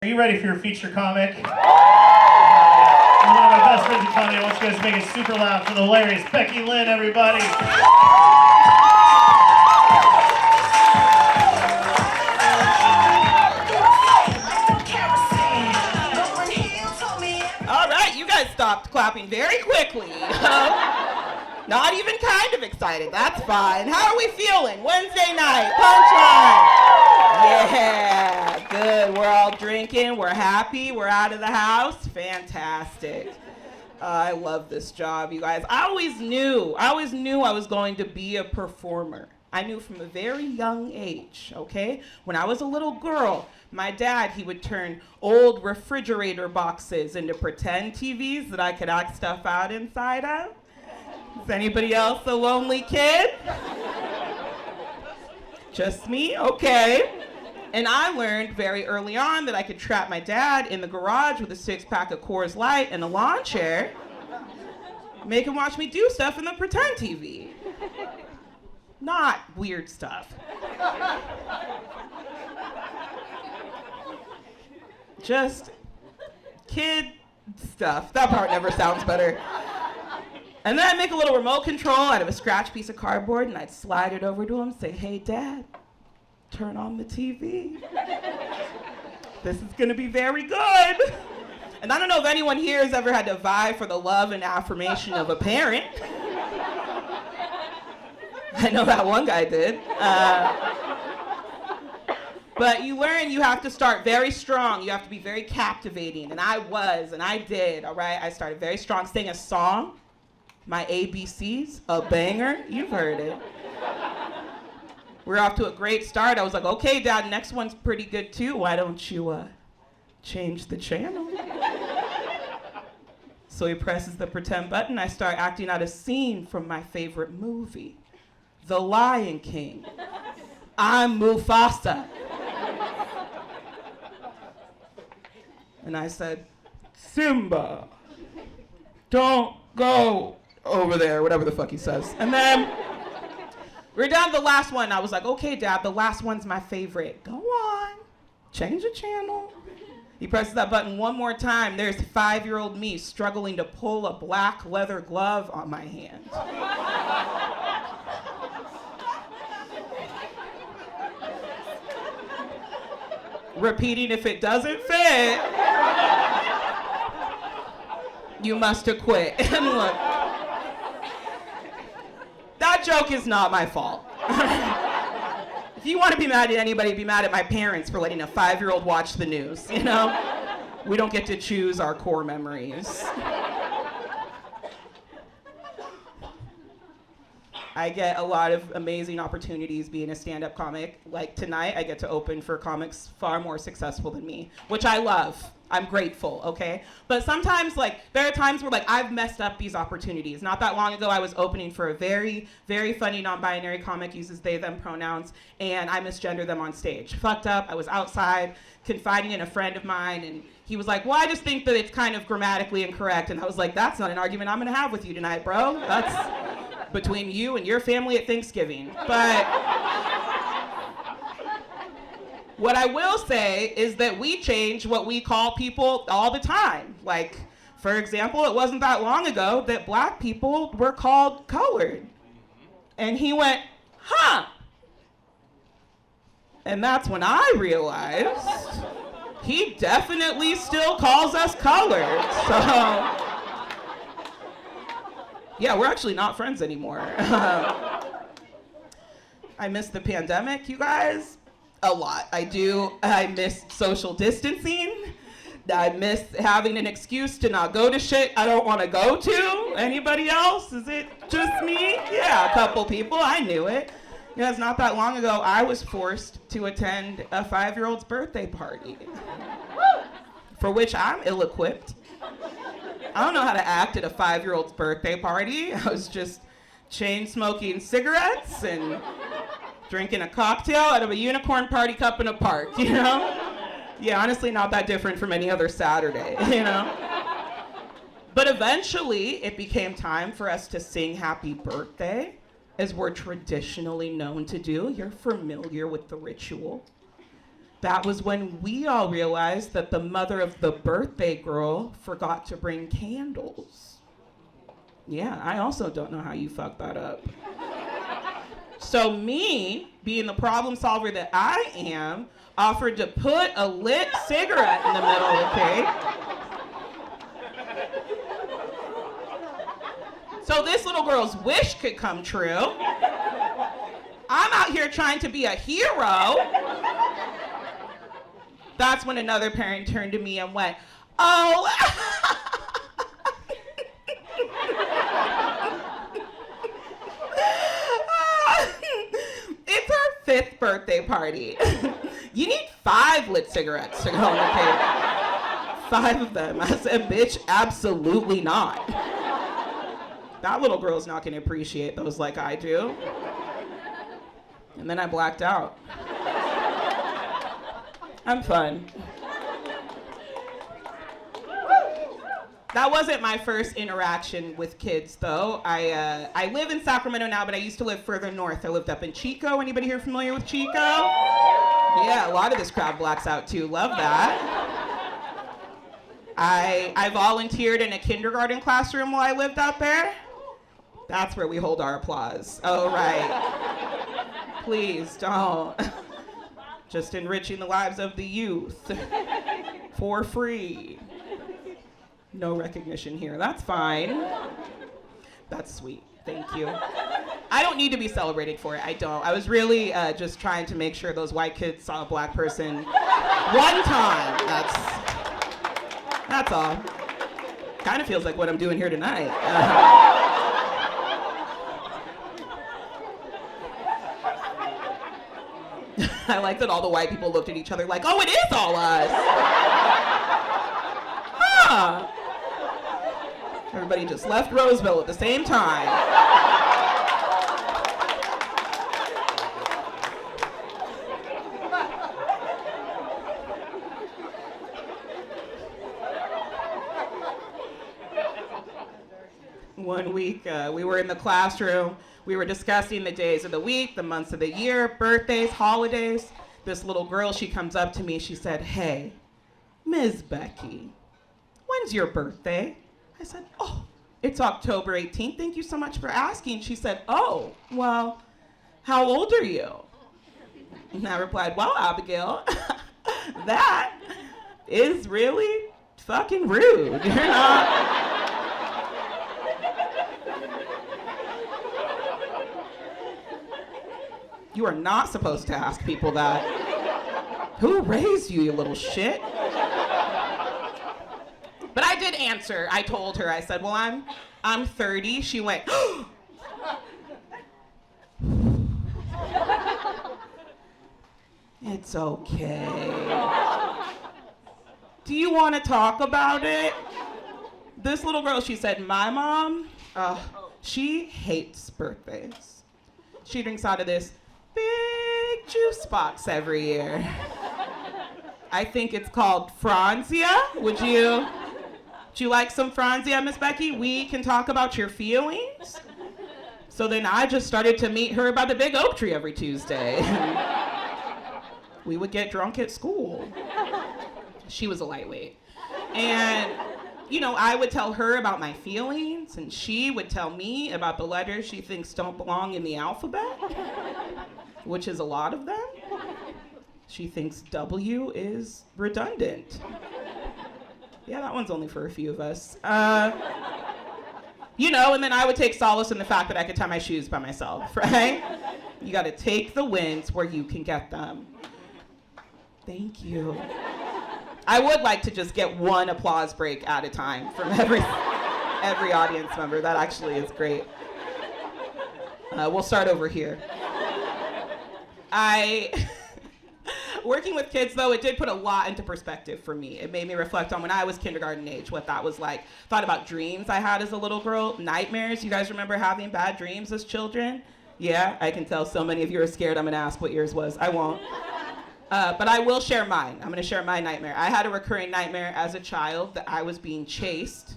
Are you ready for your feature comic? One of my best friends in comedy. I want you guys to make it super loud for the hilarious Becky Lynn, everybody. All right, you guys stopped clapping very quickly. Not even kind of excited. That's fine. How are we feeling? Wednesday night, punchline. Yeah, good. We're all drinking. We're happy. We're out of the house. Fantastic. I love this job, you guys. I always knew I was going to be a performer. I knew from a very young age, okay? When I was a little girl, my dad, he would turn old refrigerator boxes into pretend TVs that I could act stuff out inside of. Is anybody else a lonely kid? Just me? Okay. And I learned very early on that I could trap my dad in the garage with a 6-pack of Coors Light and a lawn chair, make him watch me do stuff in the pretend TV. Not weird stuff. Just kid stuff. That part never sounds better. And then I'd make a little remote control out of a scratch piece of cardboard and I'd slide it over to him and say, "Hey, Dad, turn on the TV. This is gonna be very good." And I don't know if anyone here has ever had to vie for the love and affirmation of a parent. I know that one guy did. But you learn you have to start very strong. You have to be very captivating. And I was, and I did, all right? I started very strong, sang a song, my ABCs, a banger. You've heard it. We're off to a great start. I was like, "Okay, Dad, next one's pretty good too. Why don't you change the channel?" So he presses the pretend button. I start acting out a scene from my favorite movie, The Lion King. I'm Mufasa. And I said, "Simba, don't go over there," whatever the fuck he says. And then we're down to the last one. I was like, "Okay, Dad, the last one's my favorite. Go on, change the channel." He presses that button one more time. There's 5-year-old me struggling to pull a black leather glove on my hand. Repeating, "If it doesn't fit, you must have quit." And look, that joke is not my fault. If you want to be mad at anybody, be mad at my parents for letting a 5-year-old watch the news, you know? We don't get to choose our core memories. I get a lot of amazing opportunities being a stand-up comic. Like tonight, I get to open for comics far more successful than me, which I love. I'm grateful, okay? But sometimes, there are times where, I've messed up these opportunities. Not that long ago, I was opening for a very, very funny non-binary comic, uses they, them pronouns, and I misgendered them on stage. Fucked up. I was outside confiding in a friend of mine, and he was like, "Well, I just think that it's kind of grammatically incorrect." And I was like, "That's not an argument I'm gonna have with you tonight, bro. That's between you and your family at Thanksgiving." But what I will say is that we change what we call people all the time. For example, it wasn't that long ago that black people were called colored. And he went, "Huh." And that's when I realized he definitely still calls us colored. So yeah, we're actually not friends anymore. I miss the pandemic, you guys, a lot. I do. I miss social distancing. I miss having an excuse to not go to shit I don't want to go to. Anybody else? Is it just me? Yeah, a couple people. I knew it. You know, it's not that long ago, I was forced to attend a 5-year-old's birthday party, for which I'm ill-equipped. I don't know how to act at a 5-year-old's birthday party. I was just chain-smoking cigarettes and drinking a cocktail out of a unicorn party cup in a park, you know? Yeah, honestly, not that different from any other Saturday, you know? But eventually, it became time for us to sing happy birthday, as we're traditionally known to do. You're familiar with the ritual. That was when we all realized that the mother of the birthday girl forgot to bring candles. Yeah, I also don't know how you fucked that up. So me, being the problem solver that I am, offered to put a lit cigarette in the middle of the cake. So this little girl's wish could come true. I'm out here trying to be a hero. That's when another parent turned to me and went, oh. It's our 5th birthday party. You need 5 lit cigarettes to go on the cake. 5 of them. I said, bitch, absolutely not. That little girl's not gonna appreciate those like I do. And then I blacked out. I'm fun. That wasn't my first interaction with kids, though. I live in Sacramento now, but I used to live further north. I lived up in Chico. Anybody here familiar with Chico? Yeah, a lot of this crowd blacks out, too. Love that. I volunteered in a kindergarten classroom while I lived out there. That's where we hold our applause. Oh, right. Please don't. Just enriching the lives of the youth for free. No recognition here. That's fine. That's sweet. Thank you. I don't need to be celebrated for it. I don't. I was really just trying to make sure those white kids saw a black person one time. That's all. Kind of feels like what I'm doing here tonight. I like that all the white people looked at each other like, oh, it is all us. Huh. Everybody just left Roseville at the same time. One week, we were in the classroom. We were discussing the days of the week, the months of the year, birthdays, holidays. This little girl, she comes up to me. She said, hey, Ms. Becky, when's your birthday? I said, oh, it's October 18th. Thank you so much for asking. She said, oh, well, how old are you? And I replied, well, Abigail, that is really fucking rude. You're not... You are not supposed to ask people that. Who raised you, you little shit? But I did answer. I told her. I said, well, I'm 30. She went, it's okay. Do you want to talk about it? This little girl, she said, my mom, she hates birthdays. She drinks out of this big juice box every year. I think it's called Franzia. Would you like some Franzia, Miss Becky? We can talk about your feelings. So then I just started to meet her by the big oak tree every Tuesday. We would get drunk at school. She was a lightweight. And, you know, I would tell her about my feelings, and she would tell me about the letters she thinks don't belong in the alphabet, which is a lot of them. She thinks W is redundant. Yeah, that one's only for a few of us. You know, and then I would take solace in the fact that I could tie my shoes by myself, right? You gotta take the wins where you can get them. Thank you. I would like to just get one applause break at a time from every audience member. That actually is great. We'll start over here. Working with kids, though, it did put a lot into perspective for me. It made me reflect on when I was kindergarten age, what that was like. Thought about dreams I had as a little girl, nightmares. You guys remember having bad dreams as children? Yeah, I can tell so many of you are scared I'm gonna ask what yours was. I won't. But I will share mine. I'm gonna share my nightmare. I had a recurring nightmare as a child that I was being chased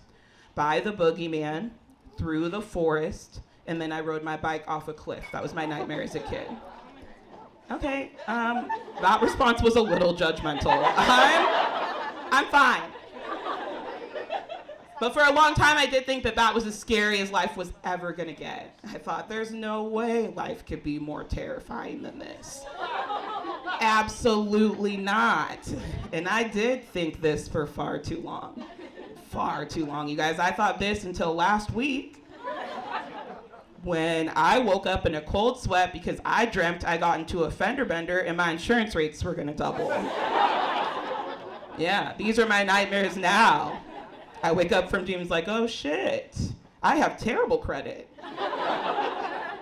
by the boogeyman through the forest, and then I rode my bike off a cliff. That was my nightmare as a kid. Okay, that response was a little judgmental. I'm fine. But for a long time, I did think that that was as scary as life was ever gonna get. I thought, there's no way life could be more terrifying than this. Absolutely not. And I did think this for far too long. Far too long, you guys. I thought this until last week when I woke up in a cold sweat because I dreamt I got into a fender bender and my insurance rates were gonna double. Yeah, these are my nightmares now. I wake up from dreams like, oh shit, I have terrible credit.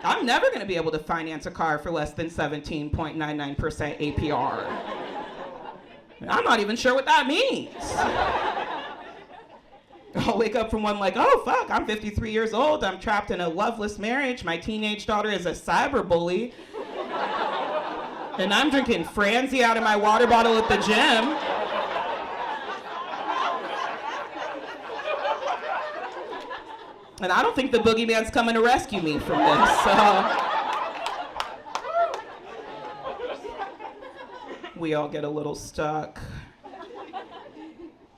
I'm never gonna be able to finance a car for less than 17.99% APR. I'm not even sure what that means. I'll wake up from one like, oh fuck, I'm 53 years old, I'm trapped in a loveless marriage, my teenage daughter is a cyber bully, and I'm drinking Franzi out of my water bottle at the gym. And I don't think the boogeyman's coming to rescue me from this, so. We all get a little stuck.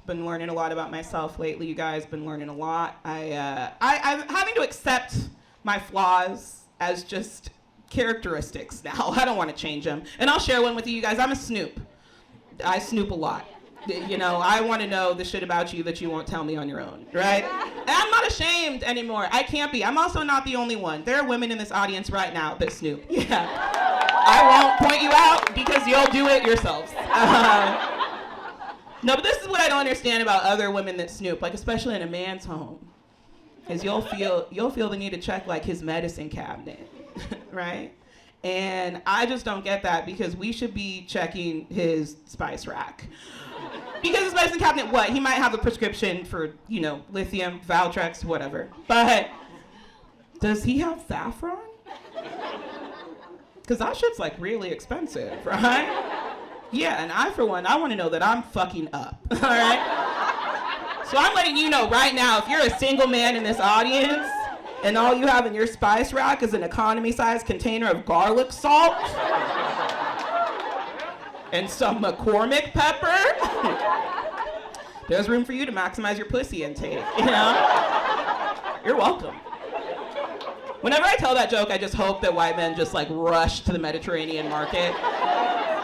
Been learning a lot about myself lately, you guys. Been learning a lot. I'm having to accept my flaws as just characteristics now. I don't want to change them. And I'll share one with you guys. I'm a snoop. I snoop a lot. You know, I want to know the shit about you that you won't tell me on your own, right? And I'm not ashamed anymore. I can't be. I'm also not the only one. There are women in this audience right now that snoop. Yeah. I won't point you out because you'll do it yourselves. No, but this is what I don't understand about other women that snoop, like especially in a man's home, is you'll feel the need to check like his medicine cabinet, right? And I just don't get that because we should be checking his spice rack. Because his medicine cabinet, what? He might have a prescription for, you know, lithium, Valtrex, whatever. But does he have saffron? Because that shit's like really expensive, right? Yeah, and I, for one, I want to know that I'm fucking up, all right? So I'm letting you know right now, if you're a single man in this audience and all you have in your spice rack is an economy-sized container of garlic salt and some McCormick pepper, there's room for you to maximize your pussy intake, you know? You're welcome. Whenever I tell that joke, I just hope that white men just like rush to the Mediterranean market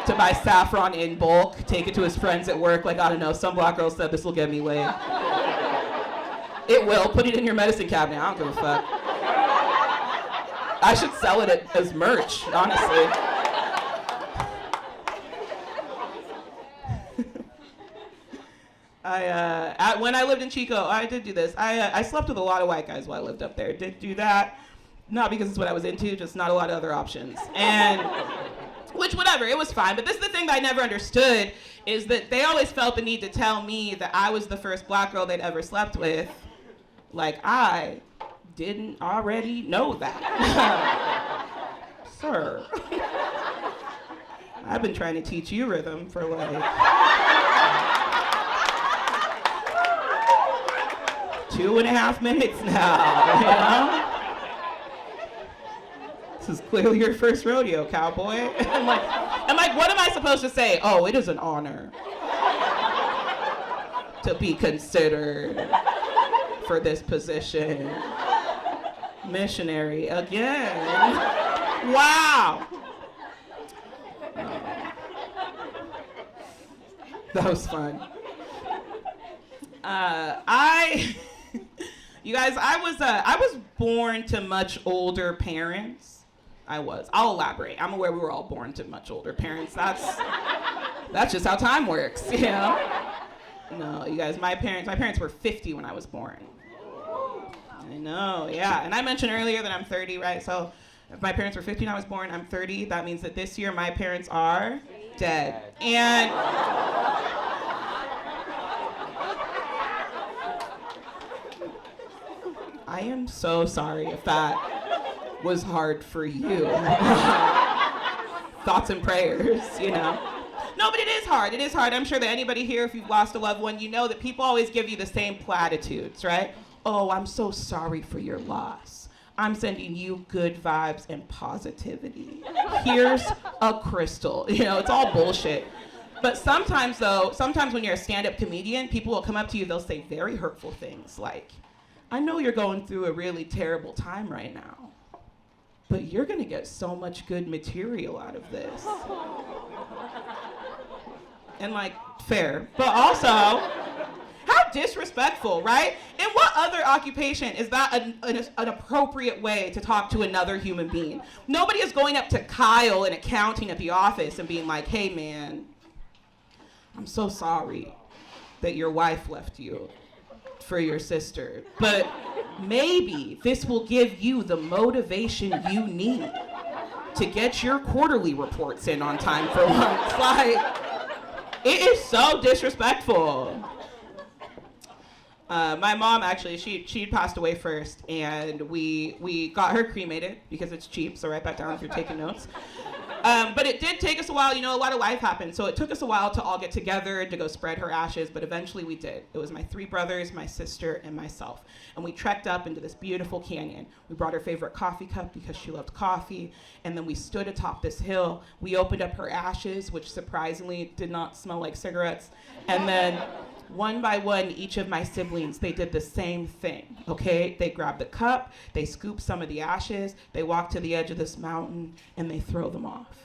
to buy saffron in bulk, take it to his friends at work, like, I don't know, some black girl said this will get me laid. It will, put it in your medicine cabinet, I don't give a fuck. I should sell it as merch, honestly. When I lived in Chico, I did do this. I slept with a lot of white guys while I lived up there. Did do that, not because it's what I was into, just not a lot of other options. And, which whatever, it was fine. But this is the thing that I never understood, is that they always felt the need to tell me that I was the first black girl they'd ever slept with. Like I didn't already know that. Sir. I've been trying to teach you rhythm for like 2.5 minutes now, you know? This is clearly your first rodeo, cowboy. I'm like, what am I supposed to say? Oh, it is an honor to be considered for this position. Missionary again. Wow. That was fun. You guys, I was born to much older parents. I'll elaborate. I'm aware we were all born to much older parents. That's just how time works, you know? No, you guys, my parents were 50 when I was born. I know, yeah. And I mentioned earlier that I'm 30, right? So if my parents were 50 when I was born, I'm 30. That means that this year my parents are dead. And I am so sorry if that was hard for you. Thoughts and prayers, you know. No, but it is hard. It is hard. I'm sure that anybody here, if you've lost a loved one, you know that people always give you the same platitudes, right? Oh, I'm so sorry for your loss. I'm sending you good vibes and positivity. Here's a crystal. You know, it's all bullshit. But sometimes when you're a stand-up comedian, people will come up to you, they'll say very hurtful things like, I know you're going through a really terrible time right now, but you're gonna get so much good material out of this. And like, fair, but also, how disrespectful, right? In what other occupation is that an appropriate way to talk to another human being? Nobody is going up to Kyle in accounting at the office and being like, hey man, I'm so sorry that your wife left you for your sister, but maybe this will give you the motivation you need to get your quarterly reports in on time for once. Like, it is so disrespectful. My mom actually, she passed away first, and we got her cremated because it's cheap, so write that down if you're taking notes. But it did take us a while, you know, a lot of life happened, so it took us a while to all get together and to go spread her ashes, but eventually we did. It was my 3 brothers, my sister, and myself. And we trekked up into this beautiful canyon. We brought her favorite coffee cup because she loved coffee, and then we stood atop this hill. We opened up her ashes, which surprisingly did not smell like cigarettes, and then one by one, each of my siblings, they did the same thing, okay? They grabbed the cup, they scooped some of the ashes, they walked to the edge of this mountain, and they throw them off.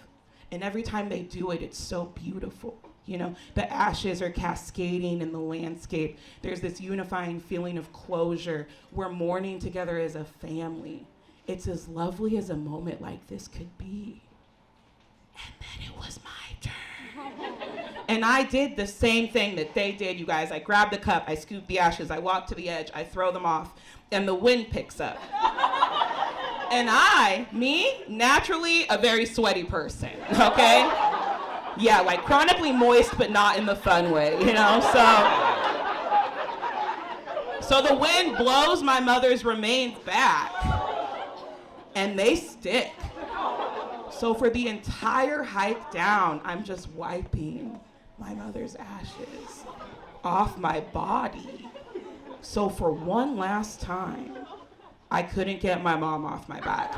And every time they do it, it's so beautiful. You know, the ashes are cascading in the landscape. There's this unifying feeling of closure. We're mourning together as a family. It's as lovely as a moment like this could be. And then it was my turn. And I did the same thing that they did, you guys. I grabbed the cup, I scooped the ashes, I walked to the edge, I throw them off, and the wind picks up. And me, naturally a very sweaty person, okay? Yeah, like chronically moist, but not in the fun way, you know? So the wind blows my mother's remains back, and they stick. So for the entire hike down, I'm just wiping my mother's ashes off my body. So for one last time, I couldn't get my mom off my back.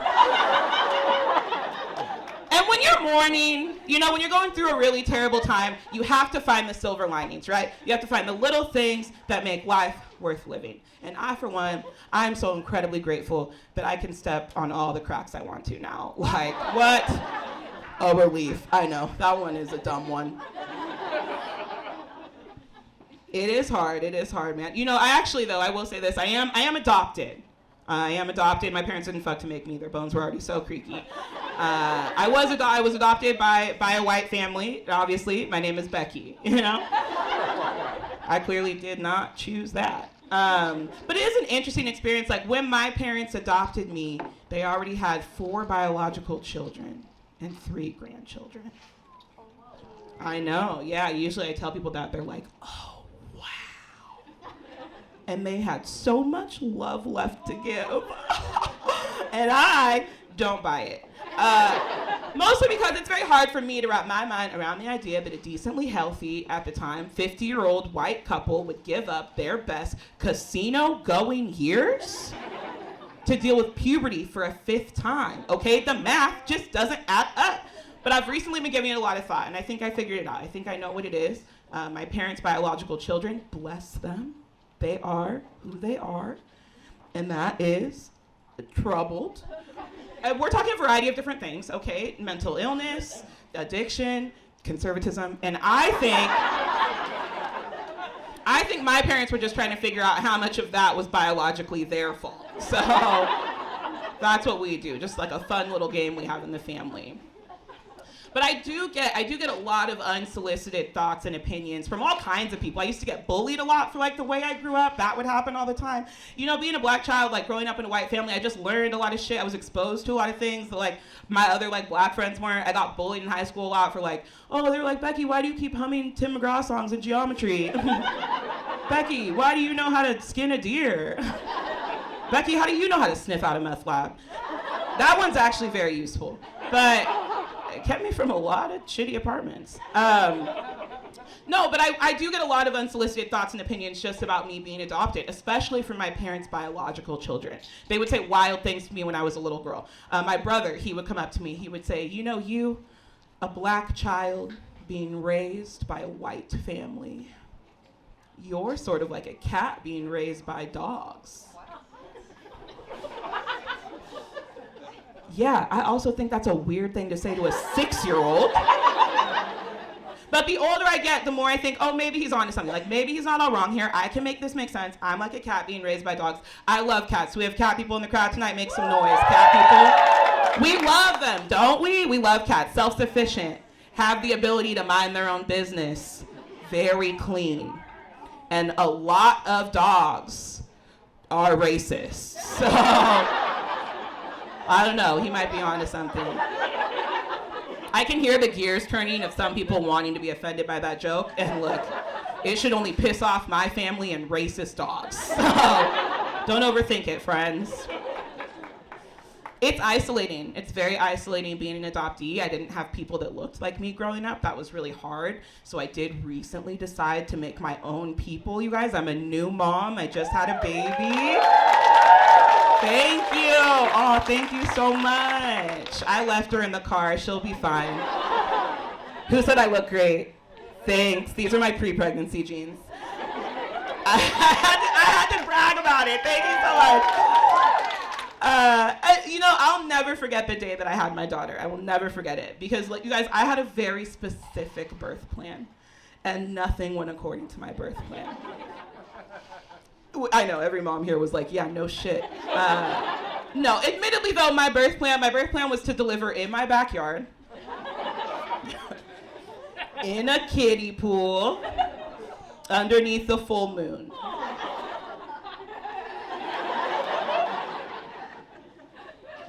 And when you're mourning, you know, when you're going through a really terrible time, you have to find the silver linings, right? You have to find the little things that make life worth living. And I, for one, I'm so incredibly grateful that I can step on all the cracks I want to now. Like, what a relief. I know, that one is a dumb one. It is hard, man. You know, I will say this, I am adopted. I am adopted. My parents didn't fuck to make me. Their bones were already so creaky. I was adopted by a white family. Obviously, my name is Becky, you know? I clearly did not choose that. But it is an interesting experience. Like, when my parents adopted me, they already had 4 biological children and 3 grandchildren. I know, yeah. Usually I tell people that, they're like, oh, wow. And they had so much love left to give. And I don't buy it. Mostly because it's very hard for me to wrap my mind around the idea that a decently healthy, at the time, 50-year-old white couple would give up their best casino-going years to deal with puberty for a 5th time, okay? The math just doesn't add up. But I've recently been giving it a lot of thought, and I think I figured it out. I think I know what it is. My parents' biological children, bless them, they are who they are, and that is troubled. We're talking a variety of different things, okay? Mental illness, addiction, conservatism, and I think my parents were just trying to figure out how much of that was biologically their fault. So that's what we do, just like a fun little game we have in the family. But I do get a lot of unsolicited thoughts and opinions from all kinds of people. I used to get bullied a lot for like the way I grew up. That would happen all the time. You know, being a black child, like growing up in a white family, I just learned a lot of shit. I was exposed to a lot of things that like my other like black friends weren't. I got bullied in high school a lot for like, oh, they were like, Becky, why do you keep humming Tim McGraw songs in geometry? Becky, why do you know how to skin a deer? Becky, how do you know how to sniff out a meth lab? That one's actually very useful. But it kept me from a lot of shitty apartments. No, but I do get a lot of unsolicited thoughts and opinions just about me being adopted, especially from my parents' biological children. They would say wild things to me when I was a little girl. My brother, he would come up to me, he would say, you, a black child being raised by a white family, you're sort of like a cat being raised by dogs. Yeah, I also think that's a weird thing to say to a 6-year-old. But the older I get, the more I think, oh, maybe he's onto something. Like, maybe he's not all wrong here. I can make this make sense. I'm like a cat being raised by dogs. I love cats. We have cat people in the crowd tonight. Make some noise, cat people. We love them, don't we? We love cats. Self-sufficient. Have the ability to mind their own business. Very clean. And a lot of dogs are racist. So, I don't know. He might be onto something. I can hear the gears turning of some people wanting to be offended by that joke. And look, it should only piss off my family and racist dogs. So don't overthink it, friends. It's isolating. It's very isolating being an adoptee. I didn't have people that looked like me growing up. That was really hard. So I did recently decide to make my own people, you guys. I'm a new mom. I just had a baby. Thank you. Oh, thank you so much. I left her in the car. She'll be fine. Who said I look great? Thanks. These are my pre-pregnancy jeans. I had to brag about it. Thank you so much. I'll never forget the day that I had my daughter. I will never forget it. Because, you guys, I had a very specific birth plan. And nothing went according to my birth plan. I know, every mom here was like, yeah, no shit. No, admittedly though, my birth plan was to deliver in my backyard, in a kiddie pool, underneath the full moon.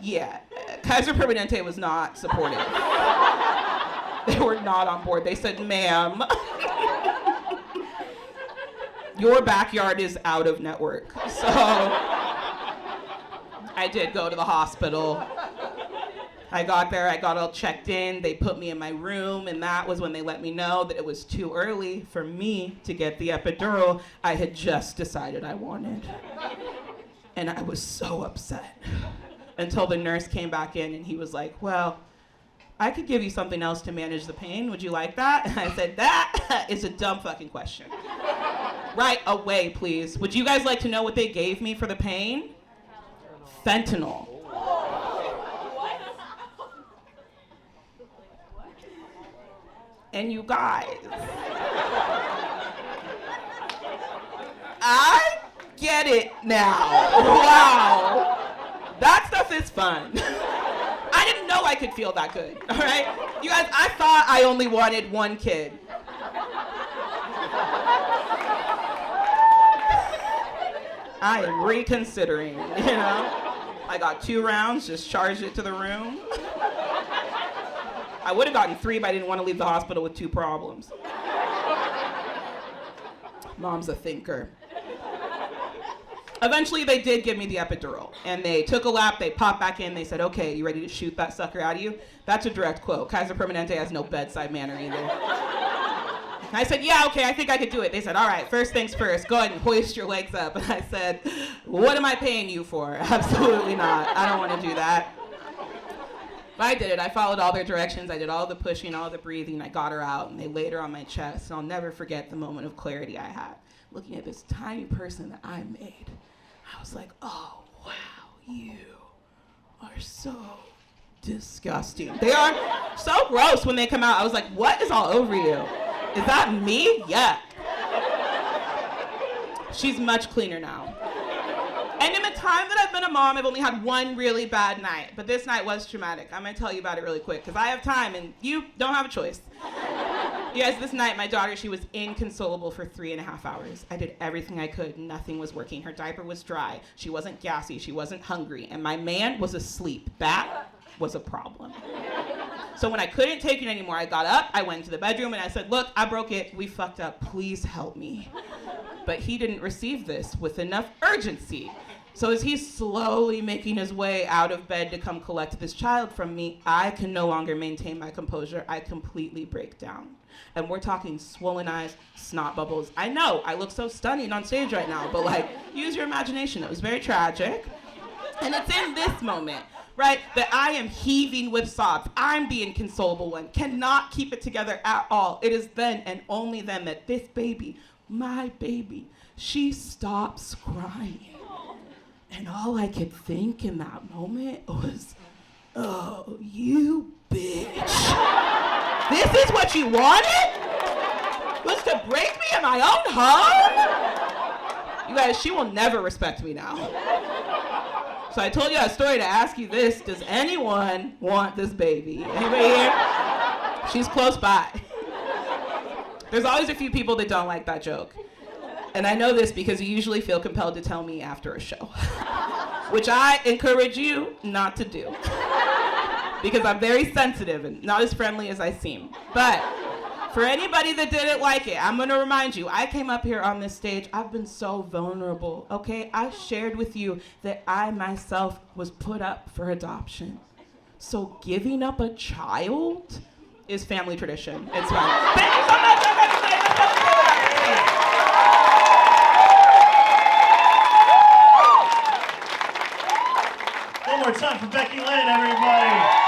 Yeah, Kaiser Permanente was not supportive. They were not on board. They said, ma'am, your backyard is out of network. So I did go to the hospital. I got there, I got all checked in. They put me in my room, and that was when they let me know that it was too early for me to get the epidural I had just decided I wanted. And I was so upset until the nurse came back in and he was like, well, I could give you something else to manage the pain. Would you like that? And I said, that is a dumb fucking question. Right away, please. Would you guys like to know what they gave me for the pain? Fentanyl. And you guys, I get it now. Wow. That stuff is fun. I didn't know I could feel that good, all right? You guys, I thought I only wanted one kid. I am reconsidering, I got 2 rounds, just charged it to the room. I would have gotten 3, but I didn't want to leave the hospital with 2 problems. Mom's a thinker. Eventually, they did give me the epidural, and they took a lap, they popped back in, they said, okay, you ready to shoot that sucker out of you? That's a direct quote. Kaiser Permanente has no bedside manner either. I said, yeah, okay, I think I could do it. They said, all right, first things first, go ahead and hoist your legs up. And I said, what am I paying you for? Absolutely not. I don't want to do that. But I did it. I followed all their directions. I did all the pushing, all the breathing. I got her out, and they laid her on my chest. And I'll never forget the moment of clarity I had. Looking at this tiny person that I made, I was like, oh, wow, you are so disgusting. They are so gross when they come out. I was like, what is all over you? Is that me? Yeah. She's much cleaner now. And in the time that I've been a mom, I've only had one really bad night. But this night was traumatic. I'm going to tell you about it really quick, because I have time, and you don't have a choice. You guys, this night, my daughter, she was inconsolable for 3.5 hours. I did everything I could. Nothing was working. Her diaper was dry. She wasn't gassy. She wasn't hungry. And my man was asleep. That was a problem. So when I couldn't take it anymore, I got up, I went to the bedroom, and I said, look, I broke it. We fucked up. Please help me. But he didn't receive this with enough urgency. So as he's slowly making his way out of bed to come collect this child from me, I can no longer maintain my composure. I completely break down. And we're talking swollen eyes, snot bubbles. I know, I look so stunning on stage right now, but like, use your imagination. It was very tragic. And it's in this moment, right, that I am heaving with sobs. I'm the inconsolable one, cannot keep it together at all. It is then and only then that this baby, my baby, she stops crying. And all I could think in that moment was, oh, you bitch. This is what you wanted? Was to break me in my own home? You guys, she will never respect me now. So I told you that story to ask you this. Does anyone want this baby? Anybody here? She's close by. There's always a few people that don't like that joke. And I know this because you usually feel compelled to tell me after a show. Which I encourage you not to do. Because I'm very sensitive and not as friendly as I seem. But for anybody that didn't like it, I'm gonna remind you, I came up here on this stage, I've been so vulnerable, okay? I shared with you that I myself was put up for adoption. So giving up a child is family tradition. It's fine. Thank you so much, everybody. One more time for Becky Lynn, everybody.